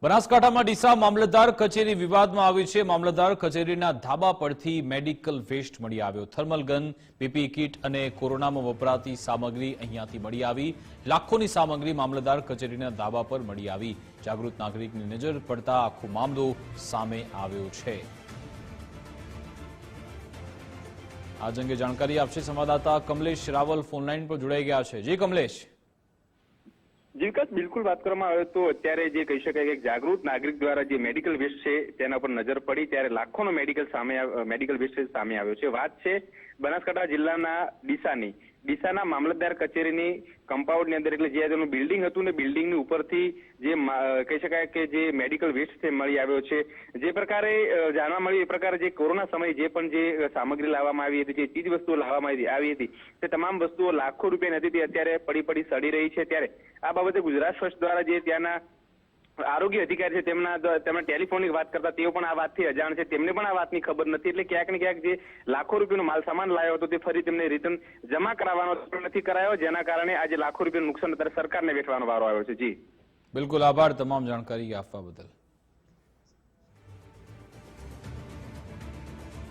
બનાસકાંઠામાં ડીસા મામલતદાર કચેરી વિવાદમાં આવી છે। મામલતદાર કચેરીના ધાબા પરથી મેડિકલ વેસ્ટ મળી આવ્યો। થર્મલ ગન, પીપીઈ કિટ અને કોરોનામાં વપરાતી સામગ્રી અહીંયાથી મળી આવી। લાખોની સામગ્રી મામલતદાર કચેરીના ધાબા પર મળી આવી। જાગૃત નાગરિકની નજર પડતા આખો મામલો સામે આવ્યો છે। આ અંગે જાણકારી આપશે સંવાદદાતા કમલેશ રાવલ ફોનલાઈન પર જોડાઈ ગયા છે। જી કમલેશ। જી વિકાસ, બિલકુલ વાત કરવામાં આવે તો અત્યારે જે કહી શકાય કે જાગૃત નાગરિક દ્વારા જે મેડિકલ વેસ્ટ છે તેના પર નજર પડી ત્યારે લાખોનો મેડિકલ વેસ્ટ સામે આવ્યો છે। વાત છે બનાસકાંઠા જિલ્લાના ડીસાના મામલતદાર કચેરીની કમ્પાઉન્ડની અંદર, એટલે જે તેનું બિલ્ડિંગ હતું ને બિલ્ડિંગની ઉપરથી જે કહી શકાય કે જે મેડિકલ વેસ્ટ મળી આવ્યો છે। જે પ્રકારે જાણવા મળ્યું એ પ્રકારે જે કોરોના સમયે જે પણ જે સામગ્રી લાવવામાં આવી હતી, જે ચીજ વસ્તુઓ લાવવામાં આવી હતી તે તમામ વસ્તુઓ લાખો રૂપિયાની હતી, તે અત્યારે પડી સડી રહી છે। ત્યારે આ બાબતે ગુજરાત ફર્સ્ટ દ્વારા જે ત્યાંના આરોગ્ય અધિકારી છે તેમણે ટેલિફોનિક વાત કરતા તેઓ પણ આ વાતથી અજાણ છે, તેમને પણ આ વાતની ખબર નથી। એટલે ક્યાંક ને ક્યાંક જે લાખો રૂપિયાનો માલ સામાન લાવ્યો હતો તે ફરી તેમને રિટર્ન જમા કરાવવાનો નથી કરાયો, જેના કારણે આજે લાખો રૂપિયાનું નુકસાન અત્યારે સરકારને વેઠવાનો વારો આવ્યો છે। જી બિલકુલ, આભાર તમામ જાણકારી આપવા બદલ।